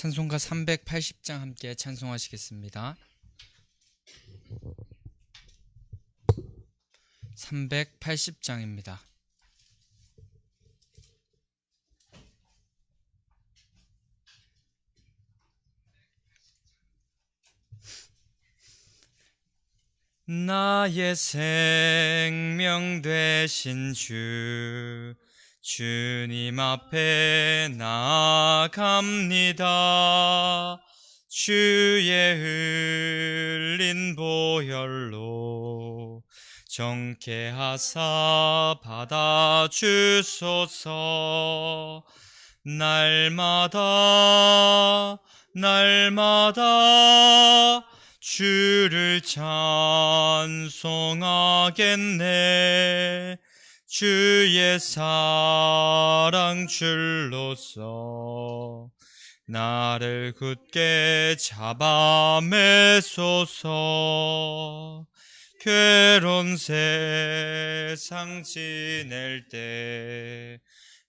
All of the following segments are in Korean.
찬송가 380장 함께 찬송하시겠습니다. 380장입니다. 나의 생명 되신 주님 앞에 나아갑니다. 주의 흘린 보혈로 정케하사 받아주소서. 날마다 주를 찬송하겠네. 주의 사랑 줄로서 나를 굳게 잡아 매소서. 괴로운 세상 지낼 때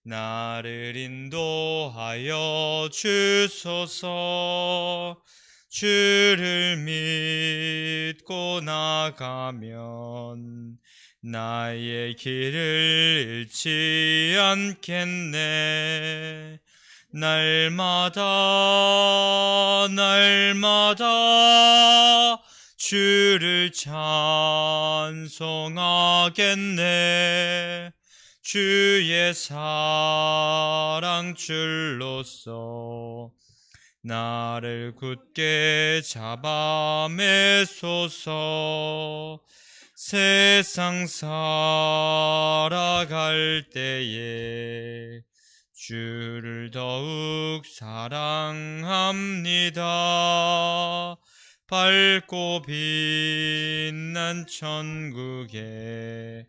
나를 인도하여 주소서. 주를 믿고 나가면 나의 길을 잃지 않겠네. 날마다 주를 찬송하겠네. 주의 사랑 줄로서 나를 굳게 잡아 매소서. 세상 살아갈 때에 주를 더욱 사랑합니다. 밝고 빛난 천국에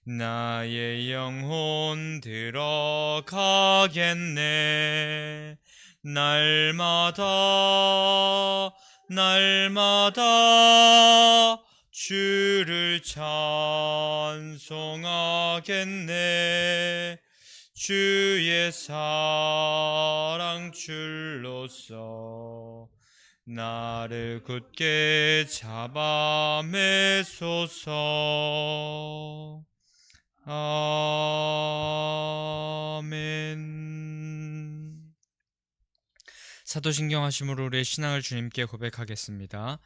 나의 영혼 들어가겠네. 날마다 주를 찬송하겠네. 주의 사랑 줄로서 나를 굳게 잡아 매소서. 아멘. 사도신경 하심으로 우리의 신앙을 주님께 고백하겠습니다.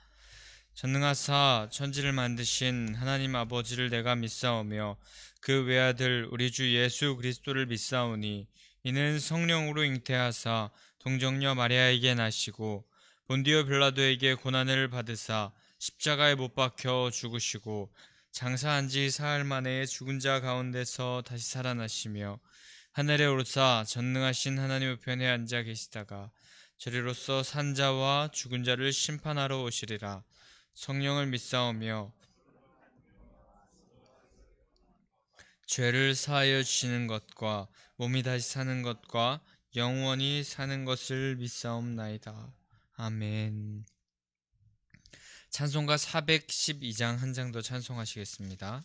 전능하사 천지를 만드신 하나님 아버지를 내가 믿사오며 그 외아들 우리 주 예수 그리스도를 믿사오니 이는 성령으로 잉태하사 동정녀 마리아에게 나시고 본디오 빌라도에게 고난을 받으사 십자가에 못 박혀 죽으시고 장사한 지 사흘 만에 죽은 자 가운데서 다시 살아나시며 하늘에 오르사 전능하신 하나님 우편에 앉아 계시다가 저리로서 산 자와 죽은 자를 심판하러 오시리라. 성령을 믿사오며 죄를 사하여 주시는 것과 몸이 다시 사는 것과 영원히 사는 것을 믿사옵나이다. 아멘. 찬송가 412장 한 장 더 찬송하시겠습니다.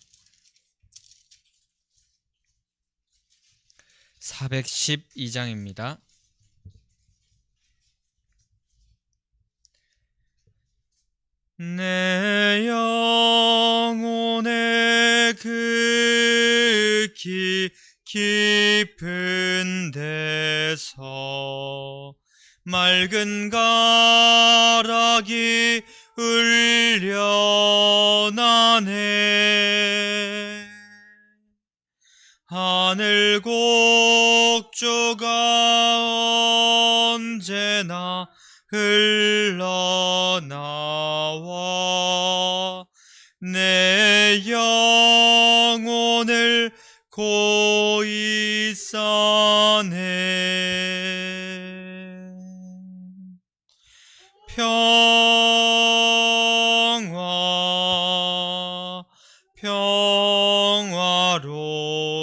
412장입니다. 내 영혼의 그 깊은 데서 맑은 가락이 흘려나네. 하늘 곡조가 언제나 흘러나와 내 영혼을 고이 싸네.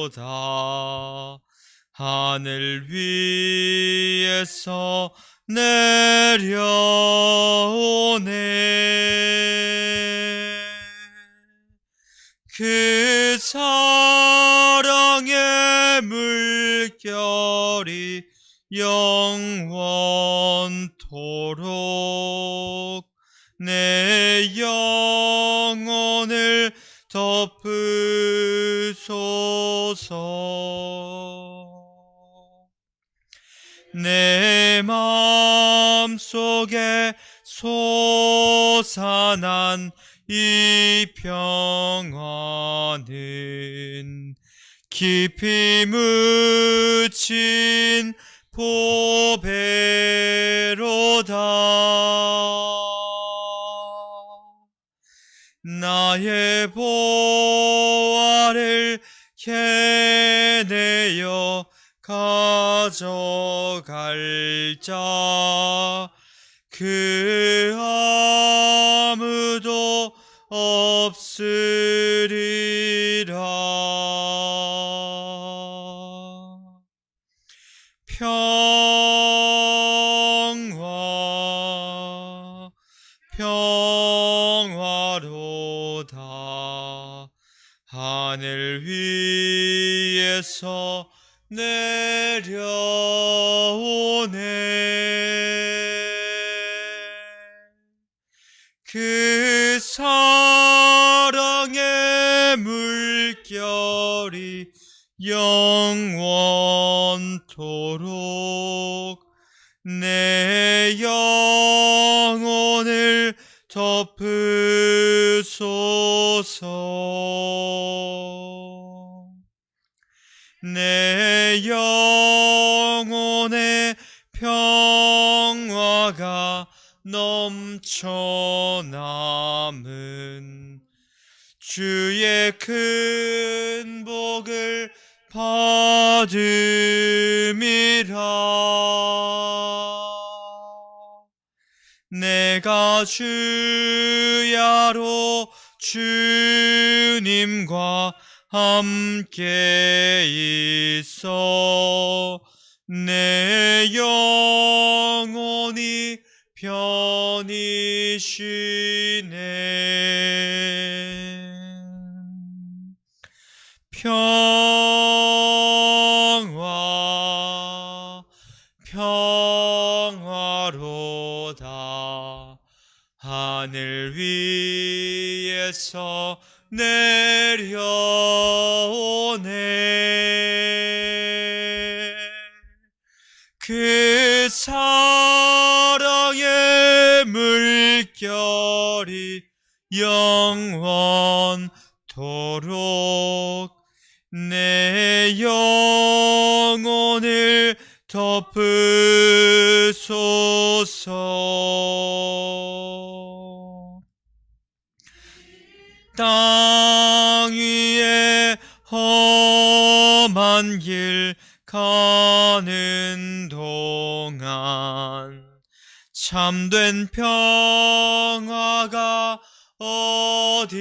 평화로다. 하늘 위에서 내려오네. 그 사랑의 물결이 영원토록 내 영혼을 덮으소서. 내 마음속에 솟아난 이 평안은 깊이 묻힌 보배로다. 나의 보화를 캐내어 가져갈 자 그 아무도 없으리라. 평화 평화로다. 하늘 위에서 내려오네. 그 사랑의 물결이 영원토록 내 영혼을 덮으소서. 내 영혼의 평화가 넘쳐남은 주의 큰 복을 받음이라. 내가 주야로 주님과 함께 있어 내 영혼이 편히 쉬네. 평화로다. 하늘 위에서 내려오네. 그 사랑의 물결이 영원토록 내 영혼을 덮으소서. 땅 위에 험한 길 가는 동안 참된 평화가 어디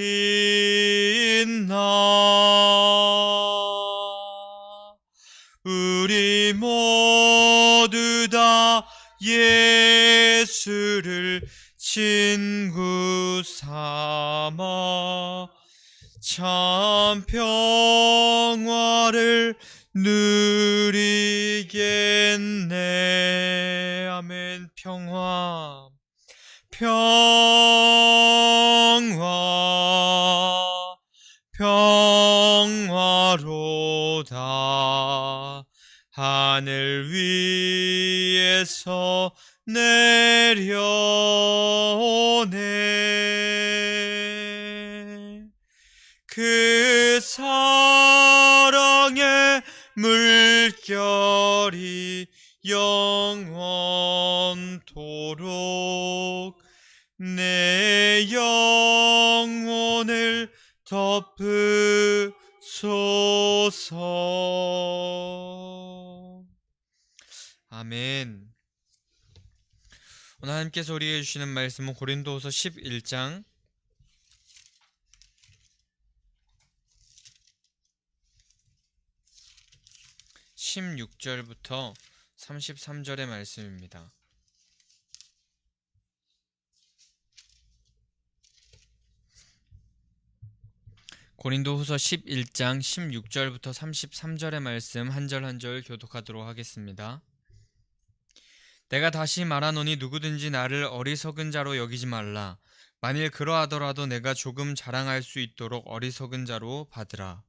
있나. 우리 모두 다 예수를 친구 삼아 참 평화를 누리겠네. 아멘. 평화 평화로다. 하늘 위에서 내려오네. 그 사랑의 물결이 영원토록 내 영혼을 덮으소서. 아멘. 오늘 하나님께서 우리에게 주시는 말씀은 고린도후서 11장 16절부터 33절의 말씀입니다. 고린도후서 11장 16절부터 33절의 말씀 한 절 한 절 교독하도록 하겠습니다. 내가 다시 말하노니 누구든지 나를 어리석은 자로 여기지 말라. 만일 그러하더라도 내가 조금 자랑할 수 있도록 어리석은 자로 받으라.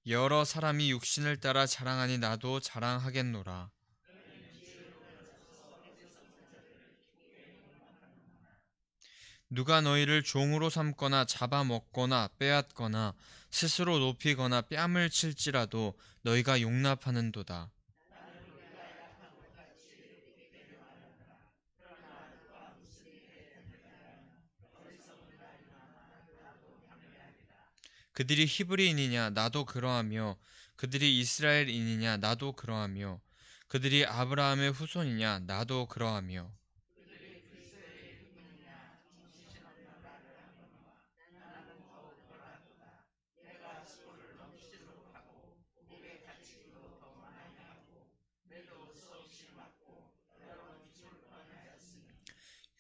여러 사람이 육신을 따라 자랑하니 나도 자랑하겠노라. 누가 너희를 종으로 삼거나 잡아먹거나 빼앗거나 스스로 높이거나 뺨을 칠지라도 너희가 용납하는도다. 그들이 히브리인이냐 나도 그러하며 그들이 이스라엘인이냐 나도 그러하며 그들이 아브라함의 후손이냐 나도 그러하며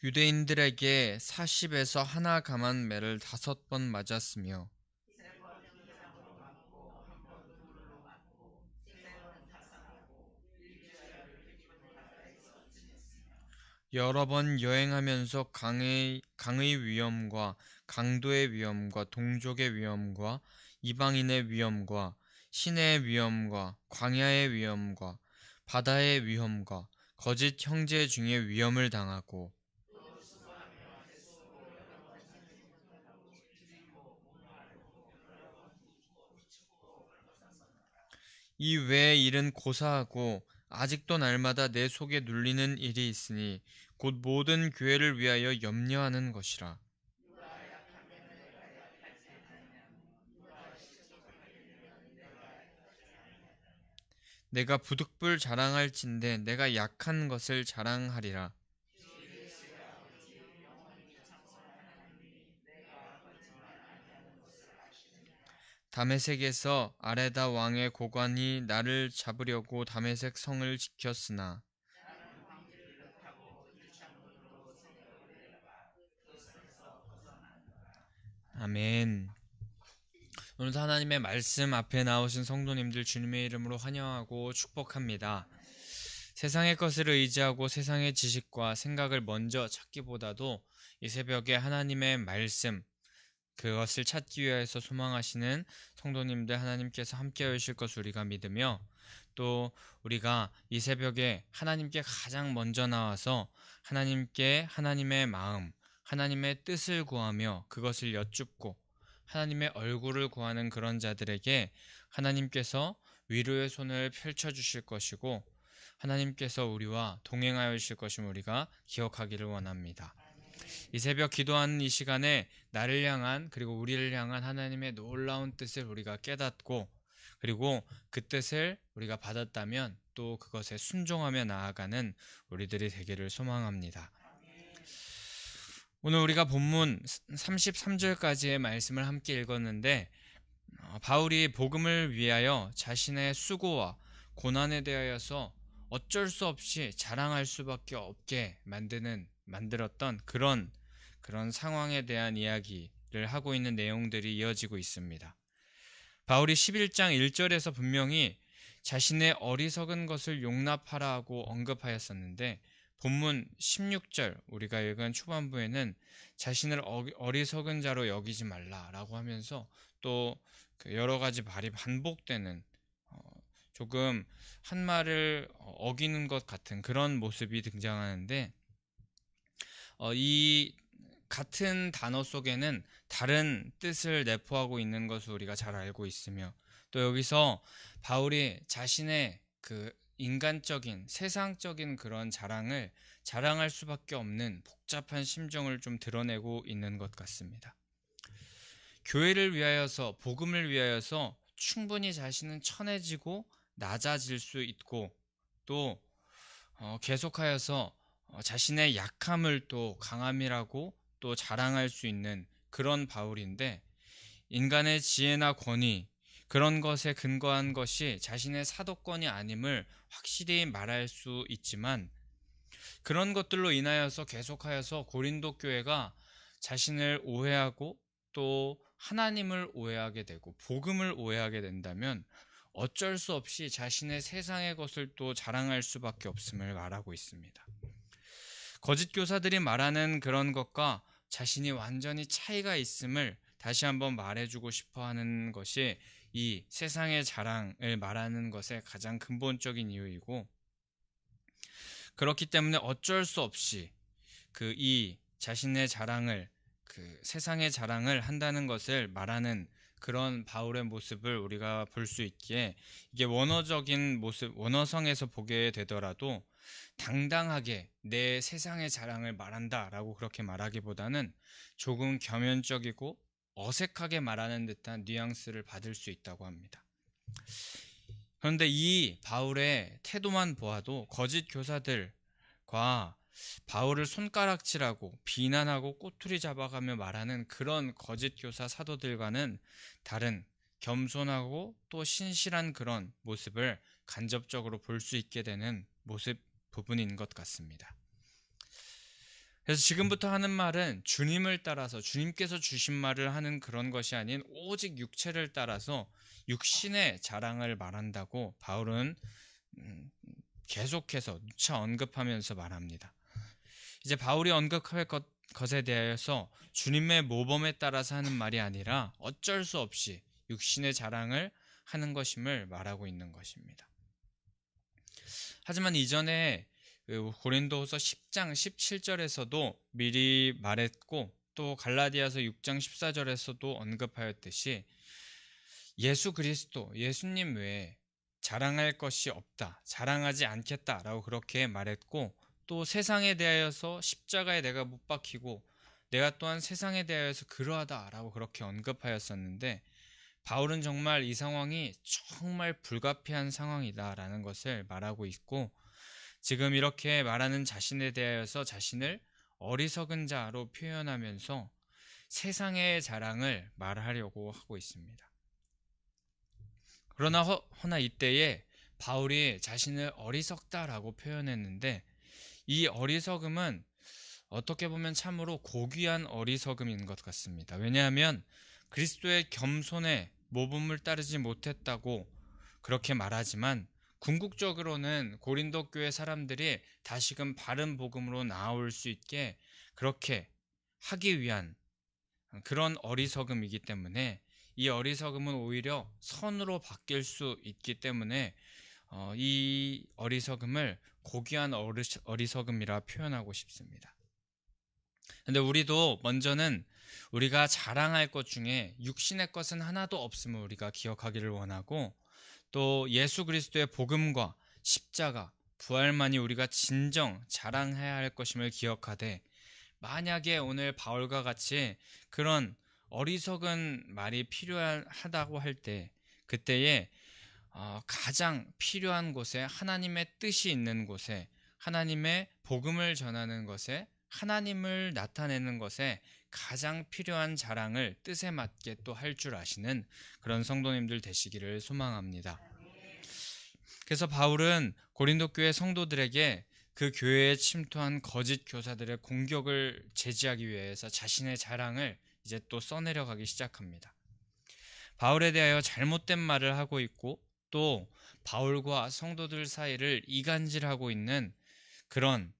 유대인들에게 40에서 하나 감한 매를 5번 맞았으며 여러 번 여행하면서 강의 위험과 강도의 위험과 동족의 위험과 이방인의 위험과 시내의 위험과 광야의 위험과 바다의 위험과 거짓 형제 중에 위험을 당하고 이 외의 일은 고사하고 아직도 날마다 내 속에 눌리는 일이 있으니 곧 모든 교회를 위하여 염려하는 것이라. 내가 부득불 자랑할진대 내가 약한 것을 자랑하리라. 다메섹에서 아레다 왕의 고관이 나를 잡으려고 다메섹 성을 지켰으나 아멘. 오늘도 하나님의 말씀 앞에 나오신 성도님들 주님의 이름으로 환영하고 축복합니다. 세상의 것을 의지하고 세상의 지식과 생각을 먼저 찾기보다도 이 새벽에 하나님의 말씀, 그것을 찾기 위해서 소망하시는 성도님들 하나님께서 함께 하실 것을 우리가 믿으며 또 우리가 이 새벽에 하나님께 가장 먼저 나와서 하나님께 하나님의 마음, 하나님의 뜻을 구하며 그것을 여쭙고 하나님의 얼굴을 구하는 그런 자들에게 하나님께서 위로의 손을 펼쳐 주실 것이고 하나님께서 우리와 동행하여 주실 것임을 우리가 기억하기를 원합니다. 이 새벽 기도하는 이 시간에 나를 향한 그리고 우리를 향한 하나님의 놀라운 뜻을 우리가 깨닫고 그리고 그 뜻을 우리가 받았다면 또 그것에 순종하며 나아가는 우리들이 되기를 소망합니다. 오늘 우리가 본문 33절까지의 말씀을 함께 읽었는데 바울이 복음을 위하여 자신의 수고와 고난에 대하여서 어쩔 수 없이 자랑할 수밖에 없게 만들었던 그런 상황에 대한 이야기를 하고 있는 내용들이 이어지고 있습니다. 바울이 11장 1절에서 분명히 자신의 어리석은 것을 용납하라고 언급하였었는데 본문 16절 우리가 읽은 초반부에는 자신을 어리석은 자로 여기지 말라라고 하면서 또 여러 가지 말이 반복되는 조금 한 말을 어기는 것 같은 그런 모습이 등장하는데 이 같은 단어 속에는 다른 뜻을 내포하고 있는 것을 우리가 잘 알고 있으며 또 여기서 바울이 자신의 그 인간적인 세상적인 그런 자랑할 수밖에 없는 복잡한 심정을 좀 드러내고 있는 것 같습니다. 교회를 위하여서 복음을 위하여서 충분히 자신은 천해지고 낮아질 수 있고 또 계속하여서 자신의 약함을 또 강함이라고 또 자랑할 수 있는 그런 바울인데 인간의 지혜나 권위 그런 것에 근거한 것이 자신의 사도권이 아님을 확실히 말할 수 있지만 그런 것들로 인하여서 계속하여서 고린도 교회가 자신을 오해하고 또 하나님을 오해하게 되고 복음을 오해하게 된다면 어쩔 수 없이 자신의 세상의 것을 또 자랑할 수밖에 없음을 말하고 있습니다. 거짓 교사들이 말하는 그런 것과 자신이 완전히 차이가 있음을 다시 한번 말해주고 싶어 하는 것이 이 세상의 자랑을 말하는 것의 가장 근본적인 이유이고, 그렇기 때문에 어쩔 수 없이 이 자신의 자랑을, 세상의 자랑을 한다는 것을 말하는 그런 바울의 모습을 우리가 볼 수 있기에, 이게 원어적인 모습, 원어성에서 보게 되더라도 당당하게 내 세상의 자랑을 말한다라고 그렇게 말하기보다는 조금 겸연쩍이고 어색하게 말하는 듯한 뉘앙스를 받을 수 있다고 합니다. 그런데 이 바울의 태도만 보아도 거짓 교사들과 바울을 손가락질하고 비난하고 꼬투리 잡아가며 말하는 그런 거짓 교사 사도들과는 다른 겸손하고 또 신실한 그런 모습을 간접적으로 볼 수 있게 되는 모습 부분인 것 같습니다. 그래서 지금부터 하는 말은 주님을 따라서, 주님께서 주신 말을 하는 그런 것이 아닌 오직 육체를 따라서 육신의 자랑을 말한다고 바울은 계속해서 누차 언급하면서 말합니다. 이제 바울이 언급할 것에 대해서 주님의 모범에 따라서 하는 말이 아니라 어쩔 수 없이 육신의 자랑을 하는 것임을 말하고 있는 것입니다. 하지만 이전에 고린도후서 10장 17절에서도 미리 말했고, 또 갈라디아서 6장 14절에서도 언급하였듯이 예수 그리스도, 예수님 외에 자랑할 것이 없다, 자랑하지 않겠다라고 그렇게 말했고, 또 세상에 대하여서 십자가에 내가 못 박히고 내가 또한 세상에 대하여서 그러하다라고 그렇게 언급하였었는데, 바울은 정말 이 상황이 정말 불가피한 상황이다라는 것을 말하고 있고, 지금 이렇게 말하는 자신에 대하여서 자신을 어리석은 자로 표현하면서 세상의 자랑을 말하려고 하고 있습니다. 그러나 이때에 바울이 자신을 어리석다라고 표현했는데, 이 어리석음은 어떻게 보면 참으로 고귀한 어리석음인 것 같습니다. 왜냐하면 그리스도의 겸손의 모범을 따르지 못했다고 그렇게 말하지만, 궁극적으로는 고린도 교회 사람들이 다시금 바른 복음으로 나아올 수 있게 그렇게 하기 위한 그런 어리석음이기 때문에, 이 어리석음은 오히려 선으로 바뀔 수 있기 때문에 이 어리석음을 고귀한 어리석음이라 표현하고 싶습니다. 근데 우리도 먼저는 우리가 자랑할 것 중에 육신의 것은 하나도 없음을 우리가 기억하기를 원하고, 또 예수 그리스도의 복음과 십자가, 부활만이 우리가 진정 자랑해야 할 것임을 기억하되, 만약에 오늘 바울과 같이 그런 어리석은 말이 필요하다고 할 때, 그때에 가장 필요한 곳에, 하나님의 뜻이 있는 곳에, 하나님의 복음을 전하는 것에, 하나님을 나타내는 것에 가장 필요한 자랑을 뜻에 맞게 또 할 줄 아시는 그런 성도님들 되시기를 소망합니다. 그래서 바울은 고린도 교회 성도들에게 그 교회에 침투한 거짓 교사들의 공격을 제지하기 위해서 자신의 자랑을 이제 또 써내려가기 시작합니다. 바울에 대하여 잘못된 말을 하고 있고, 또 바울과 성도들 사이를 이간질하고 있는 그런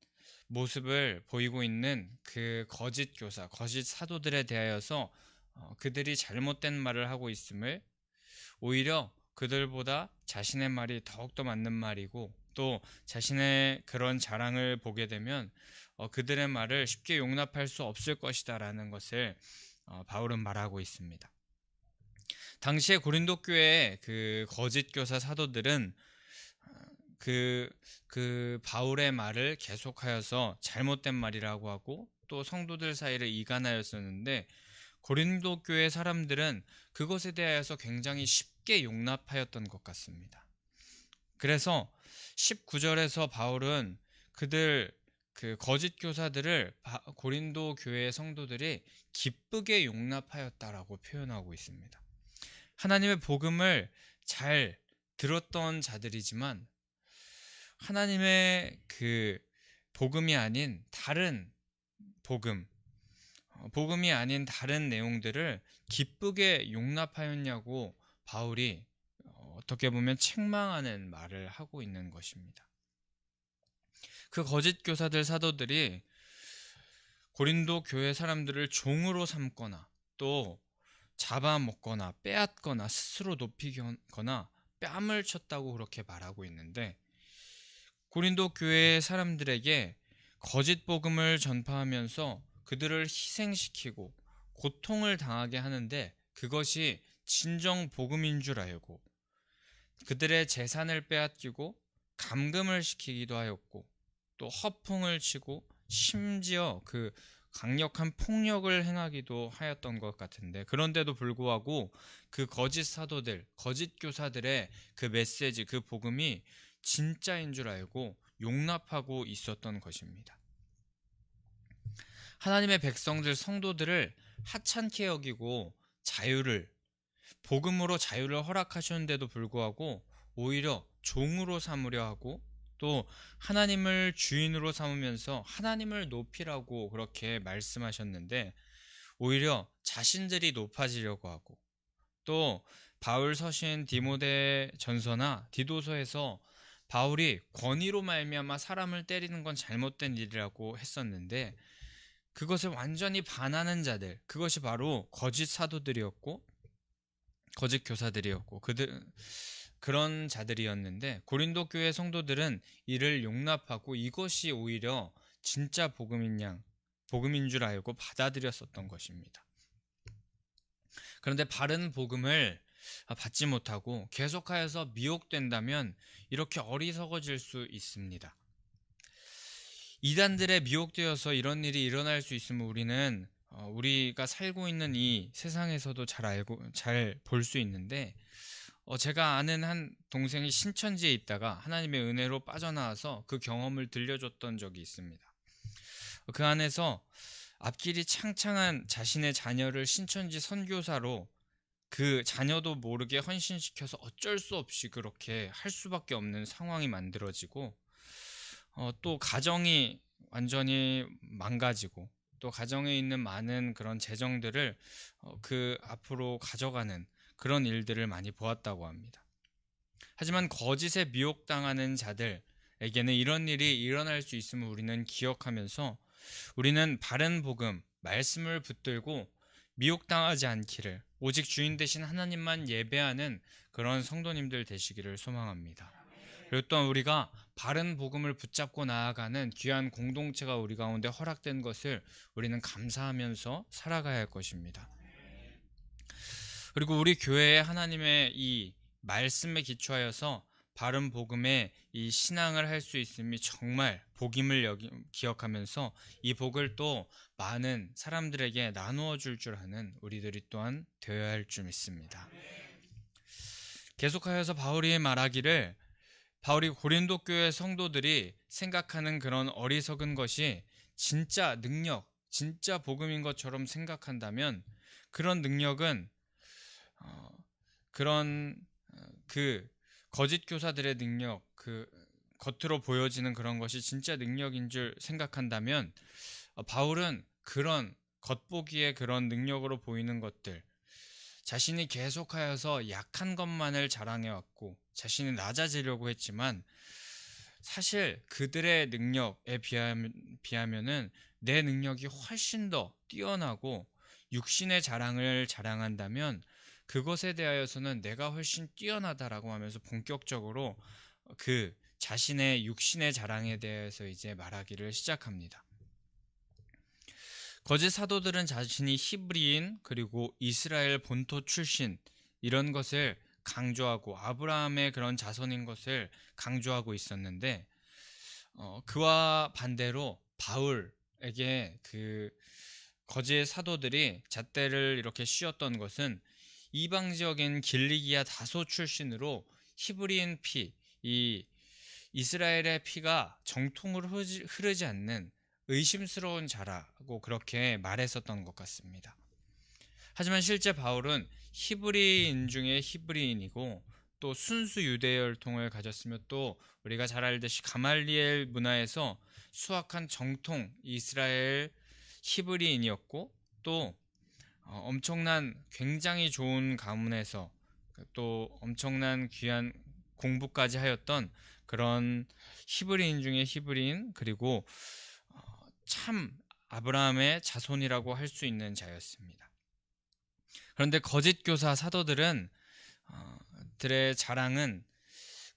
모습을 보이고 있는 그 거짓 교사, 거짓 사도들에 대하여서 그들이 잘못된 말을 하고 있음을, 오히려 그들보다 자신의 말이 더욱더 맞는 말이고, 또 자신의 그런 자랑을 보게 되면 그들의 말을 쉽게 용납할 수 없을 것이다 라는 것을 바울은 말하고 있습니다. 당시에 고린도 교회의 그 거짓 교사 사도들은 그 바울의 말을 계속하여서 잘못된 말이라고 하고, 또 성도들 사이를 이간하였었는데, 고린도 교회 사람들은 그것에 대해서 굉장히 쉽게 용납하였던 것 같습니다. 그래서 19절에서 바울은 그 거짓 교사들을 고린도 교회 성도들이 기쁘게 용납하였다라고 표현하고 있습니다. 하나님의 복음을 잘 들었던 자들이지만 하나님의 그 복음이 아닌 다른 복음, 복음이 아닌 다른 내용들을 기쁘게 용납하였냐고 바울이 어떻게 보면 책망하는 말을 하고 있는 것입니다. 그 거짓 교사들 사도들이 고린도 교회 사람들을 종으로 삼거나 또 잡아먹거나 빼앗거나 스스로 높이거나 뺨을 쳤다고 그렇게 말하고 있는데, 고린도 교회 사람들에게 거짓 복음을 전파하면서 그들을 희생시키고 고통을 당하게 하는데, 그것이 진정 복음인 줄 알고 그들의 재산을 빼앗기고 감금을 시키기도 하였고, 또 허풍을 치고 심지어 그 강력한 폭력을 행하기도 하였던 것 같은데, 그런데도 불구하고 그 거짓 사도들, 거짓 교사들의 그 메시지, 그 복음이 진짜인 줄 알고 용납하고 있었던 것입니다. 하나님의 백성들, 성도들을 하찮게 여기고 복음으로 자유를 허락하셨는데도 불구하고 오히려 종으로 삼으려 하고, 또 하나님을 주인으로 삼으면서 하나님을 높이라고 그렇게 말씀하셨는데, 오히려 자신들이 높아지려고 하고, 또 바울 서신 디모데 전서나 디도서에서 바울이 권위로 말미암아 사람을 때리는 건 잘못된 일이라고 했었는데, 그것을 완전히 반하는 자들, 그것이 바로 거짓 사도들이었고 거짓 교사들이었고 그런 자들이었는데, 고린도 교회 성도들은 이를 용납하고 이것이 오히려 진짜 복음인 줄 알고 받아들였었던 것입니다. 그런데 바른 복음을 받지 못하고 계속하여서 미혹된다면 이렇게 어리석어질 수 있습니다. 이단들에 미혹되어서 이런 일이 일어날 수 있으면 우리는 우리가 살고 있는 이 세상에서도 잘 볼 수 있는데, 제가 아는 한 동생이 신천지에 있다가 하나님의 은혜로 빠져나와서 그 경험을 들려줬던 적이 있습니다. 그 안에서 앞길이 창창한 자신의 자녀를 신천지 선교사로 그 자녀도 모르게 헌신시켜서 어쩔 수 없이 그렇게 할 수밖에 없는 상황이 만들어지고, 또 가정이 완전히 망가지고, 또 가정에 있는 많은 그런 재정들을 그 앞으로 가져가는 그런 일들을 많이 보았다고 합니다. 하지만 거짓에 미혹당하는 자들에게는 이런 일이 일어날 수 있음을 우리는 기억하면서, 우리는 바른 복음, 말씀을 붙들고 미혹당하지 않기를, 오직 주인 되신 하나님만 예배하는 그런 성도님들 되시기를 소망합니다. 그리고 또한 우리가 바른 복음을 붙잡고 나아가는 귀한 공동체가 우리 가운데 허락된 것을 우리는 감사하면서 살아가야 할 것입니다. 그리고 우리 교회에 하나님의 이 말씀에 기초하여서 바른 복음의 이 신앙을 할 수 있음이 정말 복임을 기억하면서 이 복을 또 많은 사람들에게 나누어 줄 아는 우리들이 또한 되어야 할 줄 믿습니다. 계속하여서 바울이 말하기를, 바울이 고린도 교회 성도들이 생각하는 그런 어리석은 것이 진짜 능력, 진짜 복음인 것처럼 생각한다면, 그런 능력은 그 거짓 교사들의 능력, 그 겉으로 보여지는 그런 것이 진짜 능력인 줄 생각한다면, 바울은 그런 겉보기에 그런 능력으로 보이는 것들, 자신이 계속하여서 약한 것만을 자랑해왔고 자신이 낮아지려고 했지만, 사실 그들의 능력에 비하면은 내 능력이 훨씬 더 뛰어나고 육신의 자랑을 자랑한다면 그것에 대하여서는 내가 훨씬 뛰어나다라고 하면서 본격적으로 그 자신의 육신의 자랑에 대해서 이제 말하기를 시작합니다. 거짓 사도들은 자신이 히브리인 그리고 이스라엘 본토 출신 이런 것을 강조하고 아브라함의 그런 자손인 것을 강조하고 있었는데, 그와 반대로 바울에게 그 거짓 사도들이 잣대를 이렇게 씌웠던 것은 이방 지역인 길리기아 다소 출신으로 히브리인 이 이스라엘의 피가 정통으로 흐르지 않는 의심스러운 자라고 그렇게 말했었던 것 같습니다. 하지만 실제 바울은 히브리인 중에 히브리인이고 또 순수 유대 혈통을 가졌으며, 또 우리가 잘 알듯이 가말리엘 문화에서 수학한 정통 이스라엘 히브리인이었고, 또 엄청난 굉장히 좋은 가문에서 또 엄청난 귀한 공부까지 하였던 그런 히브리인 중에 히브리인, 그리고 참 아브라함의 자손이라고 할 수 있는 자였습니다. 그런데 거짓 교사 사도들은 들의 자랑은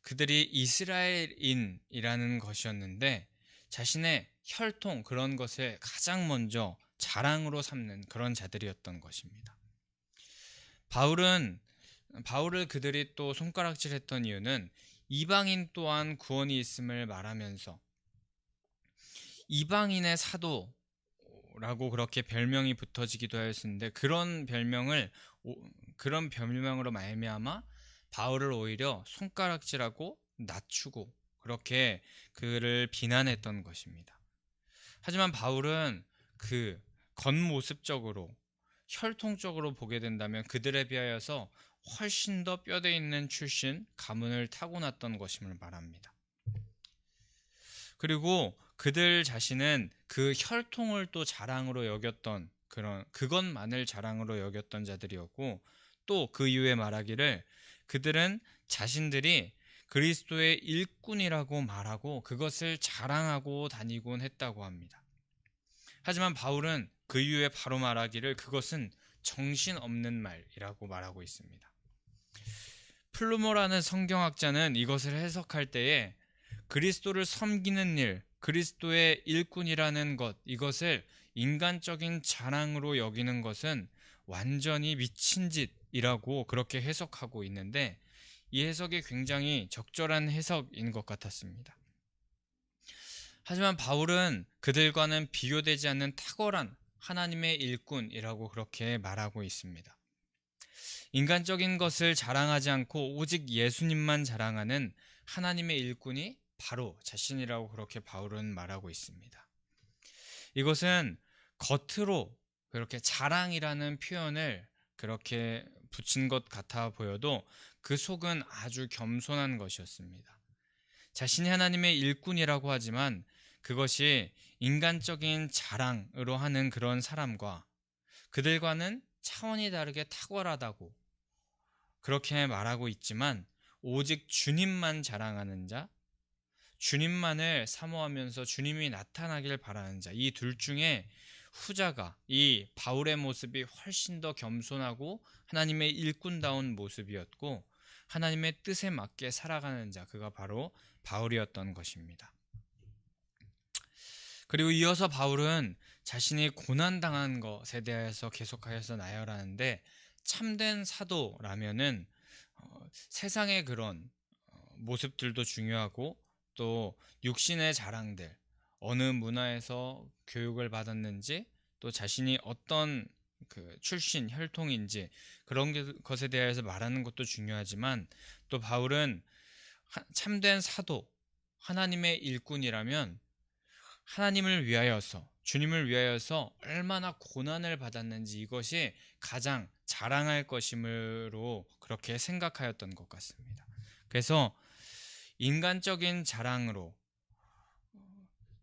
그들이 이스라엘인이라는 것이었는데 자신의 혈통, 그런 것을 가장 먼저 자랑으로 삼는 그런 자들이었던 것입니다. 바울을 그들이 또 손가락질했던 이유는 이방인 또한 구원이 있음을 말하면서 이방인의 사도라고 그렇게 별명이 붙어지기도 하였는데, 그런 별명으로 말미암아 바울을 오히려 손가락질하고 낮추고 그렇게 그를 비난했던 것입니다. 하지만 바울은 그 겉모습적으로, 혈통적으로 보게 된다면 그들에 비하여서 훨씬 더 뼈대 있는 출신, 가문을 타고났던 것임을 말합니다. 그리고 그들 자신은 그 혈통을 또 자랑으로 여겼던, 그것만을 자랑으로 여겼던 자들이었고, 또 그 이후에 말하기를 그들은 자신들이 그리스도의 일꾼이라고 말하고 그것을 자랑하고 다니곤 했다고 합니다. 하지만 바울은 그 이후에 바로 말하기를 그것은 정신없는 말이라고 말하고 있습니다. 플루머라는 성경학자는 이것을 해석할 때에 그리스도를 섬기는 일, 그리스도의 일꾼이라는 것, 이것을 인간적인 자랑으로 여기는 것은 완전히 미친 짓이라고 그렇게 해석하고 있는데, 이 해석이 굉장히 적절한 해석인 것 같았습니다. 하지만 바울은 그들과는 비교되지 않는 탁월한 하나님의 일꾼이라고 그렇게 말하고 있습니다. 인간적인 것을 자랑하지 않고 오직 예수님만 자랑하는 하나님의 일꾼이 바로 자신이라고 그렇게 바울은 말하고 있습니다. 이것은 겉으로 그렇게 자랑이라는 표현을 그렇게 붙인 것 같아 보여도 그 속은 아주 겸손한 것이었습니다. 자신이 하나님의 일꾼이라고 하지만 그것이 인간적인 자랑으로 하는 그런 사람과 그들과는 차원이 다르게 탁월하다고 그렇게 말하고 있지만, 오직 주님만 자랑하는 자, 주님만을 사모하면서 주님이 나타나길 바라는 자, 이 둘 중에 후자가, 이 바울의 모습이 훨씬 더 겸손하고 하나님의 일꾼다운 모습이었고 하나님의 뜻에 맞게 살아가는 자, 그가 바로 바울이었던 것입니다. 그리고 이어서 바울은 자신이 고난당한 것에 대해서 계속하여서 나열하는데, 참된 사도라면은 세상의 그런 모습들도 중요하고 또 육신의 자랑들, 어느 문화에서 교육을 받았는지, 또 자신이 어떤 그 출신, 혈통인지 그런 것에 대해서 말하는 것도 중요하지만, 또 바울은 참된 사도, 하나님의 일꾼이라면 하나님을 위하여서, 주님을 위하여서 얼마나 고난을 받았는지 이것이 가장 자랑할 것이므로 그렇게 생각하였던 것 같습니다. 그래서 인간적인 자랑으로,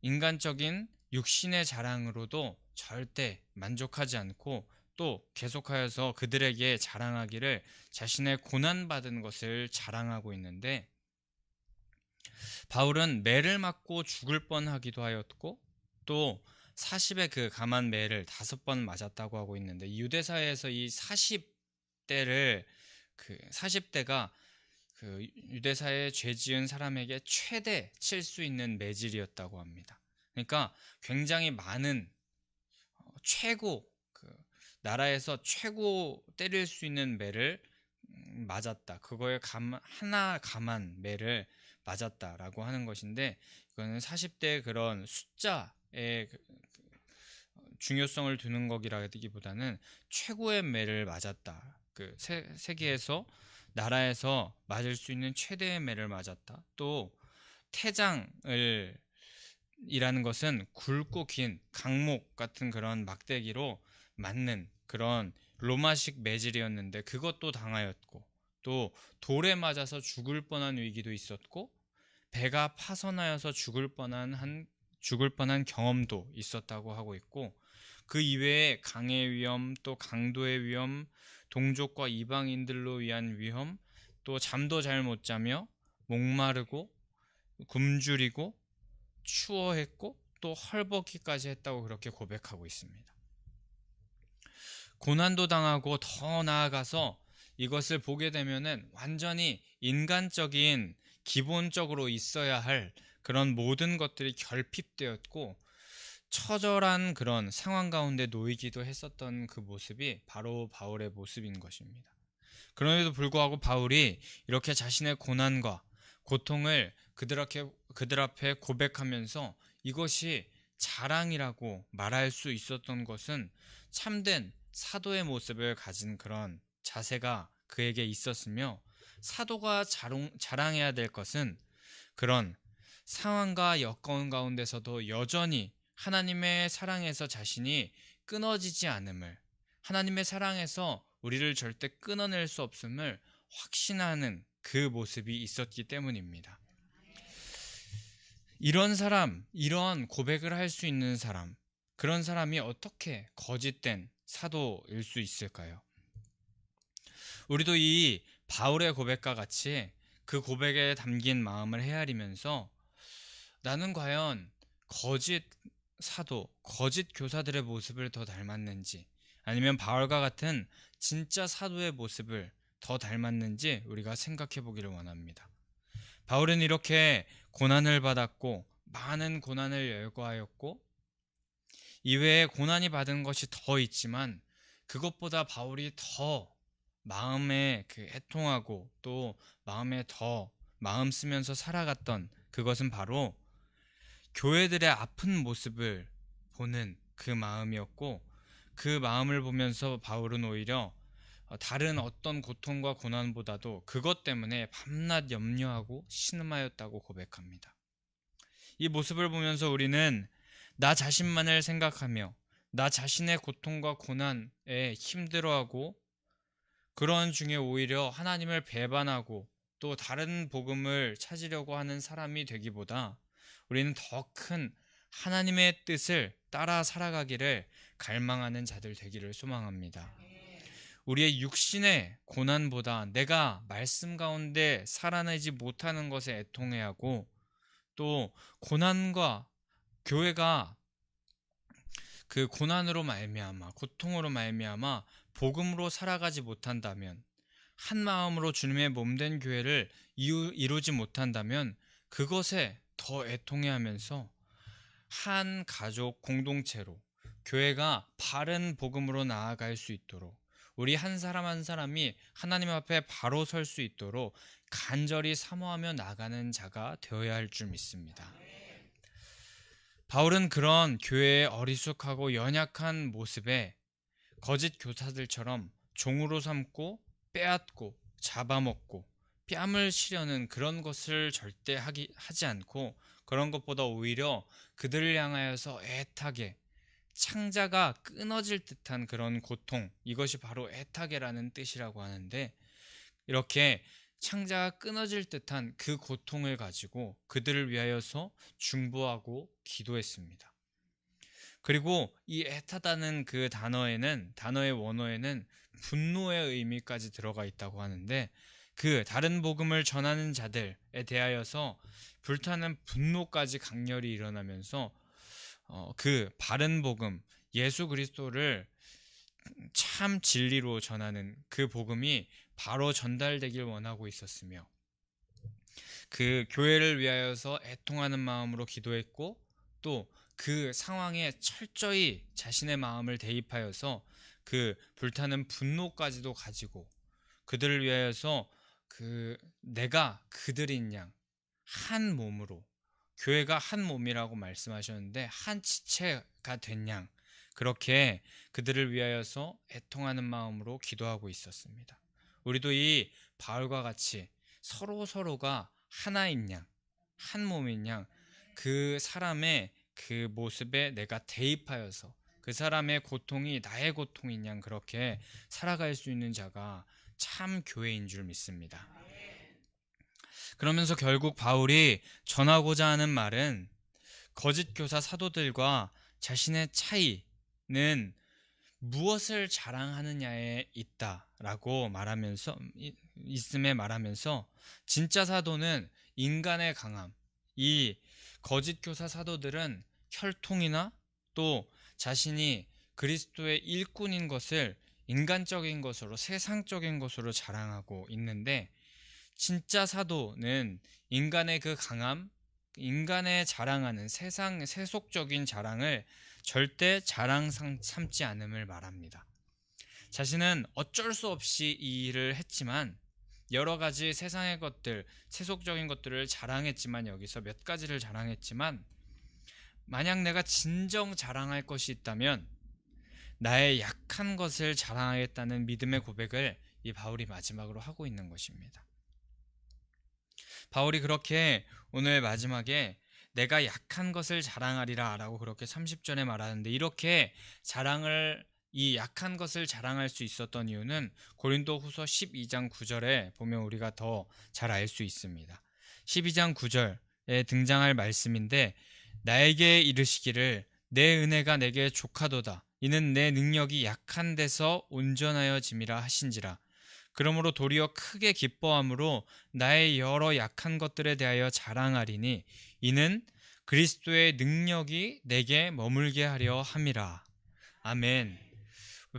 인간적인 육신의 자랑으로도 절대 만족하지 않고 또 계속하여서 그들에게 자랑하기를 자신의 고난받은 것을 자랑하고 있는데, 바울은 매를 맞고 죽을 뻔하기도 하였고 또 40의 그 감한 매를 5번 맞았다고 하고 있는데, 유대사에서 이 40대가 그 유대사에 죄 지은 사람에게 최대 칠 수 있는 매질이었다고 합니다. 그러니까 굉장히 많은, 최고, 나라에서 최고 때릴 수 있는 매를 맞았다. 그거에 하나 감한 매를 맞았다라고 하는 것인데, 이거는 40대 그런 숫자의 중요성을 두는 거기라기보다는 최고의 매를 맞았다. 그 세계에서, 나라에서 맞을 수 있는 최대의 매를 맞았다. 또 태장을 이라는 것은 굵고 긴 강목 같은 그런 막대기로 맞는 그런 로마식 매질이었는데 그것도 당하였고, 또 돌에 맞아서 죽을 뻔한 위기도 있었고, 배가 파선하여서 죽을 뻔한 한 죽을 뻔한 경험도 있었다고 하고 있고, 그 이외에 강의 위험, 또 강도의 위험, 동족과 이방인들로 위한 위험, 또 잠도 잘 못 자며 목마르고 굶주리고 추워했고 또 헐벗기까지 했다고 그렇게 고백하고 있습니다. 고난도 당하고 더 나아가서 이것을 보게 되면은 완전히 인간적인 기본적으로 있어야 할 그런 모든 것들이 결핍되었고 처절한 그런 상황 가운데 놓이기도 했었던 그 모습이 바로 바울의 모습인 것입니다. 그럼에도 불구하고 바울이 이렇게 자신의 고난과 고통을 그들 앞에 고백하면서 이것이 자랑이라고 말할 수 있었던 것은 참된 사도의 모습을 가진 그런 자세가 그에게 있었으며, 사도가 자랑해야 될 것은 그런 상황과 여건 가운데서도 여전히 하나님의 사랑에서 자신이 끊어지지 않음을, 하나님의 사랑에서 우리를 절대 끊어낼 수 없음을 확신하는 그 모습이 있었기 때문입니다. 이런 사람, 이런 고백을 할 수 있는 사람, 그런 사람이 어떻게 거짓된 사도일 수 있을까요? 우리도 이 바울의 고백과 같이 그 고백에 담긴 마음을 헤아리면서 나는 과연 거짓 사도, 거짓 교사들의 모습을 더 닮았는지, 아니면 바울과 같은 진짜 사도의 모습을 더 닮았는지 우리가 생각해 보기를 원합니다. 바울은 이렇게 고난을 받았고 많은 고난을 열거하였고 이외에 고난이 받은 것이 더 있지만, 그것보다 바울이 더 마음에 애통하고 또 마음에 더 마음 쓰면서 살아갔던 그것은 바로 교회들의 아픈 모습을 보는 그 마음이었고, 그 마음을 보면서 바울은 오히려 다른 어떤 고통과 고난보다도 그것 때문에 밤낮 염려하고 신음하였다고 고백합니다. 이 모습을 보면서 우리는 나 자신만을 생각하며 나 자신의 고통과 고난에 힘들어하고 그런 중에 오히려 하나님을 배반하고 또 다른 복음을 찾으려고 하는 사람이 되기보다 우리는 더 큰 하나님의 뜻을 따라 살아가기를 갈망하는 자들 되기를 소망합니다. 우리의 육신의 고난보다 내가 말씀 가운데 살아내지 못하는 것에 애통해야 하고, 또 고난과 교회가 그 고난으로 말미암아 고통으로 말미암아 복음으로 살아가지 못한다면, 한 마음으로 주님의 몸된 교회를 이루지 못한다면 그것에 더 애통해하면서 한 가족 공동체로 교회가 바른 복음으로 나아갈 수 있도록, 우리 한 사람 한 사람이 하나님 앞에 바로 설 수 있도록 간절히 사모하며 나가는 자가 되어야 할 줄 믿습니다. 바울은 그런 교회의 어리숙하고 연약한 모습에 거짓 교사들처럼 종으로 삼고 빼앗고 잡아먹고 뺨을 시려는 그런 것을 절대 하지 않고, 그런 것보다 오히려 그들을 향하여서 애타게, 창자가 끊어질 듯한 그런 고통, 이것이 바로 애타게라는 뜻이라고 하는데, 이렇게 창자가 끊어질 듯한 그 고통을 가지고 그들을 위하여서 중보하고 기도했습니다. 그리고 이 애타다는 그 단어의 원어에는 분노의 의미까지 들어가 있다고 하는데, 그 다른 복음을 전하는 자들에 대하여서 불타는 분노까지 강렬히 일어나면서 그 바른 복음, 예수 그리스도를 참 진리로 전하는 그 복음이 바로 전달되길 원하고 있었으며, 그 교회를 위하여서 애통하는 마음으로 기도했고, 또 그 상황에 철저히 자신의 마음을 대입하여서 그 불타는 분노까지도 가지고 그들을 위하여서 내가 그들인 양 한 몸으로, 교회가 한 몸이라고 말씀하셨는데 한 지체가 된 양, 그렇게 그들을 위하여서 애통하는 마음으로 기도하고 있었습니다. 우리도 이 바울과 같이 서로가 하나인 양, 한 몸인 양, 그 사람의 그 모습에 내가 대입하여서 그 사람의 고통이 나의 고통인 양 그렇게 살아갈 수 있는 자가 참 교회인 줄 믿습니다. 그러면서 결국 바울이 전하고자 하는 말은 거짓 교사 사도들과 자신의 차이는 무엇을 자랑하느냐에 있다라고 말하면서 있음에 말하면서 진짜 사도는 인간의 강함, 이 거짓 교사 사도들은 혈통이나 또 자신이 그리스도의 일꾼인 것을 인간적인 것으로 세상적인 것으로 자랑하고 있는데 진짜 사도는 인간의 그 강함, 인간의 자랑하는 세속적인 자랑을 절대 자랑 삼지 않음을 말합니다. 자신은 어쩔 수 없이 이 일을 했지만 여러 가지 세상의 것들, 세속적인 것들을 자랑했지만 여기서 몇 가지를 자랑했지만 만약 내가 진정 자랑할 것이 있다면 나의 약한 것을 자랑하겠다는 믿음의 고백을 이 바울이 마지막으로 하고 있는 것입니다. 바울이 그렇게 오늘 마지막에 내가 약한 것을 자랑하리라 라고 그렇게 30절에 말하는데 이렇게 이 약한 것을 자랑할 수 있었던 이유는 고린도 후서 12장 9절에 보면 우리가 더 잘 알 수 있습니다. 12장 9절에 등장할 말씀인데 나에게 이르시기를 내 은혜가 내게 족하도다 이는 내 능력이 약한 데서 온전하여짐이라 하신지라 그러므로 도리어 크게 기뻐함으로 나의 여러 약한 것들에 대하여 자랑하리니 이는 그리스도의 능력이 내게 머물게 하려 함이라. 아멘.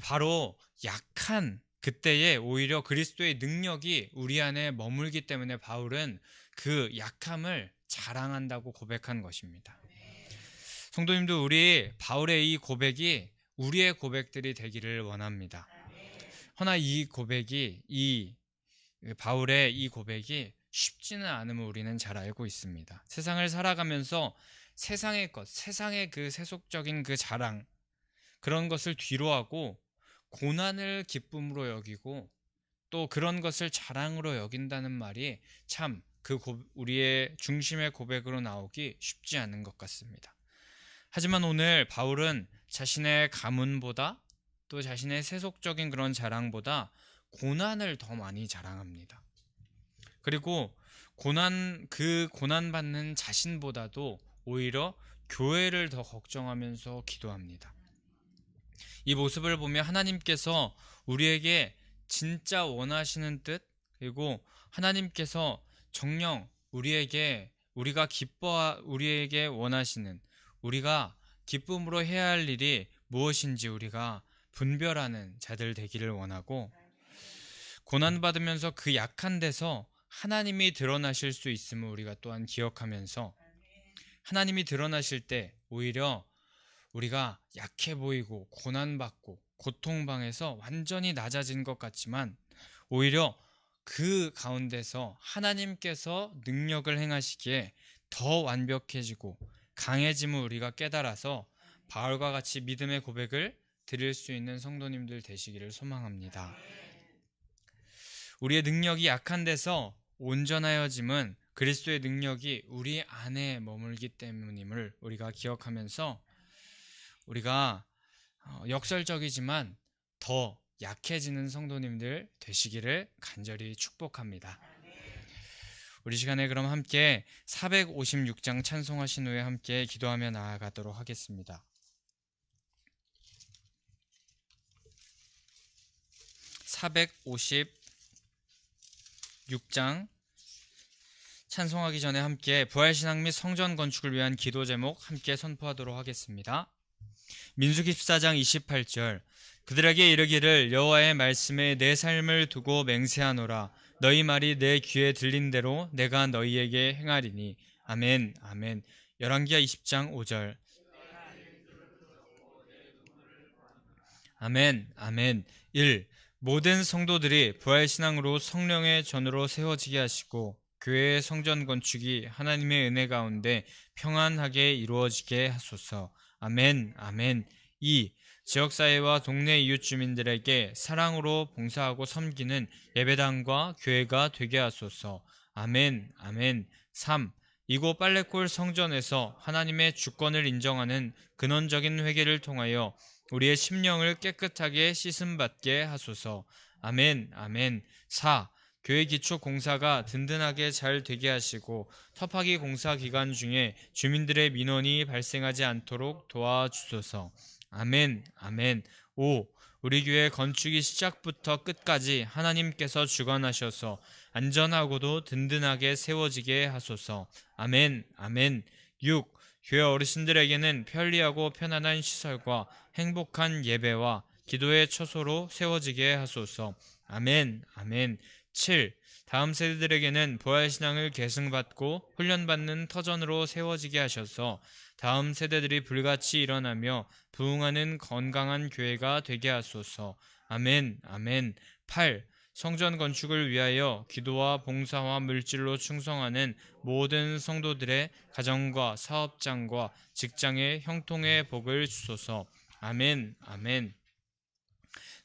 바로 약한 그때에 오히려 그리스도의 능력이 우리 안에 머물기 때문에 바울은 그 약함을 자랑한다고 고백한 것입니다. 성도님도 우리 바울의 이 고백이 우리의 고백들이 되기를 원합니다. 허나 이 바울의 이 고백이 쉽지는 않음을 우리는 잘 알고 있습니다. 세상을 살아가면서 세상의 것, 세상의 그 세속적인 그 자랑, 그런 것을 뒤로하고 고난을 기쁨으로 여기고 또 그런 것을 자랑으로 여긴다는 말이 참 우리의 중심의 고백으로 나오기 쉽지 않은 것 같습니다. 하지만 오늘 바울은 자신의 가문보다 또 자신의 세속적인 그런 자랑보다 고난을 더 많이 자랑합니다. 그리고 고난받는 자신보다도 오히려 교회를 더 걱정하면서 기도합니다. 이 모습을 보며 하나님께서 우리에게 진짜 원하시는 뜻 그리고 하나님께서 정녕 우리에게 원하시는 우리가 기쁨으로 해야 할 일이 무엇인지 우리가 분별하는 자들 되기를 원하고 고난받으면서 그 약한 데서 하나님이 드러나실 수 있음을 우리가 또한 기억하면서 하나님이 드러나실 때 오히려 우리가 약해 보이고 고난받고 고통방에서 완전히 낮아진 것 같지만 오히려 그 가운데서 하나님께서 능력을 행하시기에 더 완벽해지고 강해짐을 우리가 깨달아서 바울과 같이 믿음의 고백을 드릴 수 있는 성도님들 되시기를 소망합니다. 우리의 능력이 약한 데서 온전하여짐은 그리스도의 능력이 우리 안에 머물기 때문임을 우리가 기억하면서 우리가 역설적이지만 더 약해지는 성도님들 되시기를 간절히 축복합니다. 우리 시간에 그럼 함께 456장 찬송하신 후에 함께 기도하며 나아가도록 하겠습니다. 456장 찬송하기 전에 함께 부활신앙 및 성전 건축을 위한 기도 제목 함께 선포하도록 하겠습니다. 민수기 14장 28절 그들에게 이르기를 여호와의 말씀에 내 삶을 두고 맹세하노라 너희 말이 내 귀에 들린 대로 내가 너희에게 행하리니 아멘 아멘. 열왕기하 20장 5절 아멘 아멘. 1. 모든 성도들이 부활신앙으로 성령의 전으로 세워지게 하시고 교회의 성전 건축이 하나님의 은혜 가운데 평안하게 이루어지게 하소서. 아멘 아멘. 2. 지역사회와 동네 이웃 주민들에게 사랑으로 봉사하고 섬기는 예배당과 교회가 되게 하소서. 아멘 아멘. 3. 이곳 빨래골 성전에서 하나님의 주권을 인정하는 근원적인 회개를 통하여 우리의 심령을 깨끗하게 씻음받게 하소서. 아멘 아멘. 4. 교회 기초 공사가 든든하게 잘 되게 하시고 터파기 공사 기간 중에 주민들의 민원이 발생하지 않도록 도와주소서. 아멘, 아멘. 5. 우리 교회 건축이 시작부터 끝까지 하나님께서 주관하셔서 안전하고도 든든하게 세워지게 하소서. 아멘, 아멘. 6. 교회 어르신들에게는 편리하고 편안한 시설과 행복한 예배와 기도의 처소로 세워지게 하소서. 아멘, 아멘. 7. 다음 세대들에게는 부활신앙을 계승받고 훈련받는 터전으로 세워지게 하셔서 다음 세대들이 불같이 일어나며 부흥하는 건강한 교회가 되게 하소서. 아멘, 아멘. 8. 성전 건축을 위하여 기도와 봉사와 물질로 충성하는 모든 성도들의 가정과 사업장과 직장의 형통의 복을 주소서. 아멘, 아멘.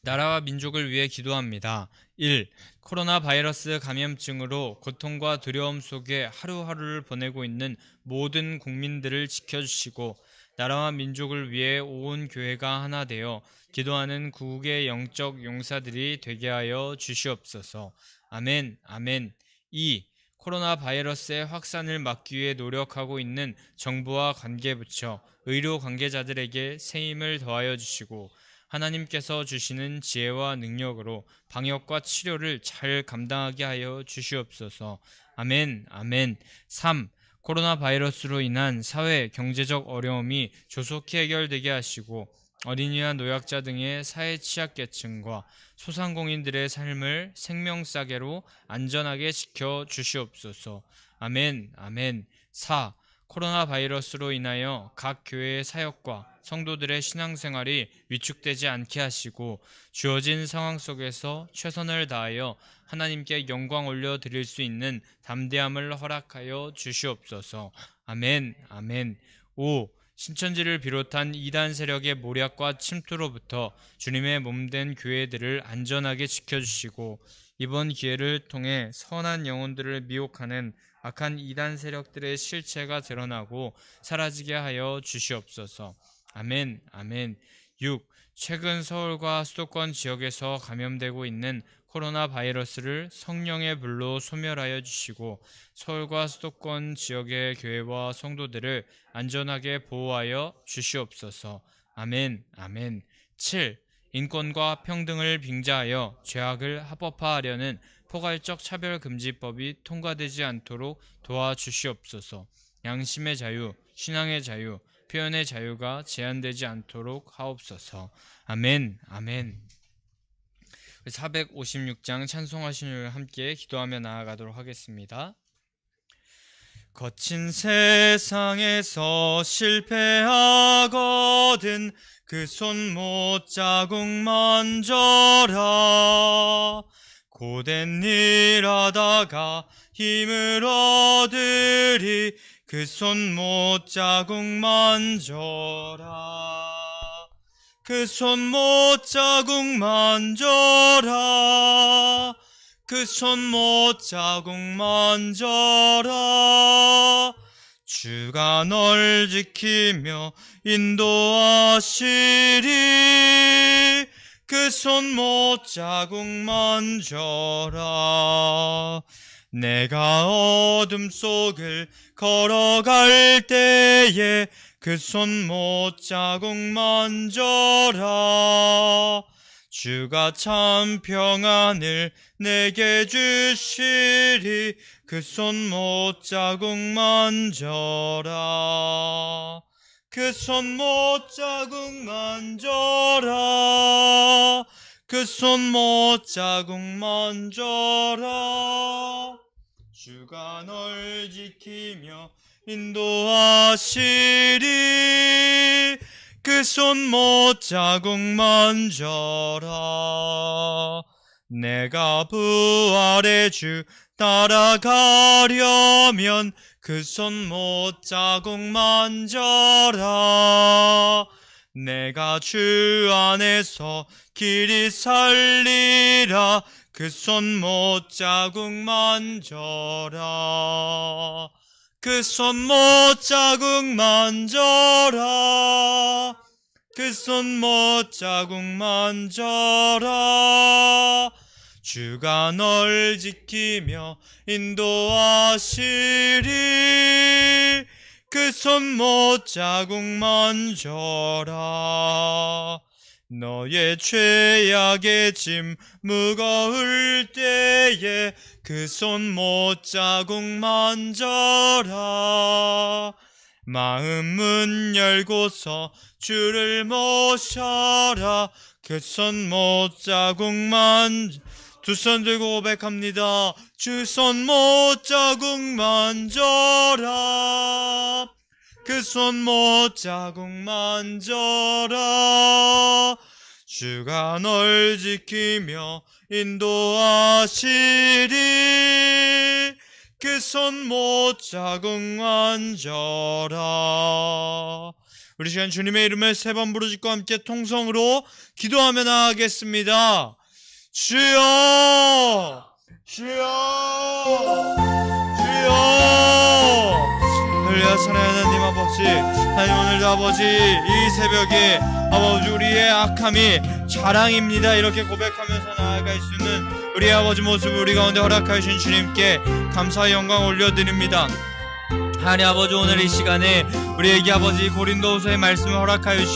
나라와 민족을 위해 기도합니다. 1. 코로나 바이러스 감염증으로 고통과 두려움 속에 하루하루를 보내고 있는 모든 국민들을 지켜주시고 나라와 민족을 위해 온 교회가 하나 되어 기도하는 구국의 영적 용사들이 되게 하여 주시옵소서. 아멘, 아멘. 2. 코로나 바이러스의 확산을 막기 위해 노력하고 있는 정부와 관계부처, 의료 관계자들에게 새 힘을 더하여 주시고 하나님께서 주시는 지혜와 능력으로 방역과 치료를 잘 감당하게 하여 주시옵소서. 아멘, 아멘. 3. 코로나 바이러스로 인한 사회, 경제적 어려움이 조속히 해결되게 하시고 어린이와 노약자 등의 사회 취약계층과 소상공인들의 삶을 생명싸개로 안전하게 지켜 주시옵소서. 아멘, 아멘. 4. 코로나 바이러스로 인하여 각 교회의 사역과 성도들의 신앙생활이 위축되지 않게 하시고 주어진 상황 속에서 최선을 다하여 하나님께 영광 올려드릴 수 있는 담대함을 허락하여 주시옵소서. 아멘, 아멘. 5. 신천지를 비롯한 이단 세력의 모략과 침투로부터 주님의 몸된 교회들을 안전하게 지켜주시고 이번 기회를 통해 선한 영혼들을 미혹하는 악한 이단 세력들의 실체가 드러나고 사라지게 하여 주시옵소서. 아멘, 아멘. 6. 최근 서울과 수도권 지역에서 감염되고 있는 코로나 바이러스를 성령의 불로 소멸하여 주시고 서울과 수도권 지역의 교회와 성도들을 안전하게 보호하여 주시옵소서. 아멘, 아멘. 7. 인권과 평등을 빙자하여 죄악을 합법화하려는 포괄적 차별금지법이 통과되지 않도록 도와주시옵소서. 양심의 자유, 신앙의 자유, 표현의 자유가 제한되지 않도록 하옵소서. 아멘, 아멘. 456장 찬송하시는 함께 기도하며 나아가도록 하겠습니다. 거친 세상에서 실패하거든 그 손 못자국 만져라. 고된 일 하다가 힘을 얻으리 그 손 못자국 만져라. 그 손 못자국 만져라. 그 손 못자국 만져라. 주가 널 지키며 인도하시리. 그 손 못자국 만져라. 내가 어둠 속을 걸어갈 때에 그 손 못자국 만져라. 주가 참 평안을 내게 주시리. 그 손 못자국 만져라. 그 손 못자국 만져라. 그 손 못자국 만져라. 주가 널 지키며 인도하시리. 그 손 못자국 만져라. 내가 부활의 주 따라가려면 그 손 못자국 만져라. 내가 주 안에서 길이 살리라. 그 손 못자국 만져라. 그 손 못자국 만져라. 그 손 못자국 만져라. 주가 널 지키며 인도하시리. 그 손못 자국 만져라. 너의 죄악의 짐 무거울 때에 그 손못 자국 만져라. 마음은 열고서 주를 모셔라. 그 손못 자국 두 손 들고 고백합니다. 주 손못 자국 만져라. 그 손못 자국 만져라. 주가 널 지키며 인도하시리. 그 손못 자국 만져라. 우리 시간 주님의 이름을 3번 부르짖고 함께 통성으로 기도하며 나아가겠습니다. 주여, 주여, 주여. 할렐루야. 사랑하는 하나님 아버지, 하나님 오늘도 아버지 이 새벽에 아버지 우리의 악함이 자랑입니다 이렇게 고백하면서 나아갈 수 있는 우리 아버지 모습을 우리 가운데 허락하신 주님께 감사의 영광 올려드립니다. 하나님 아버지, 오늘 이 시간에 우리에게 아버지 고린도후서의 말씀을 허락하여 주시면서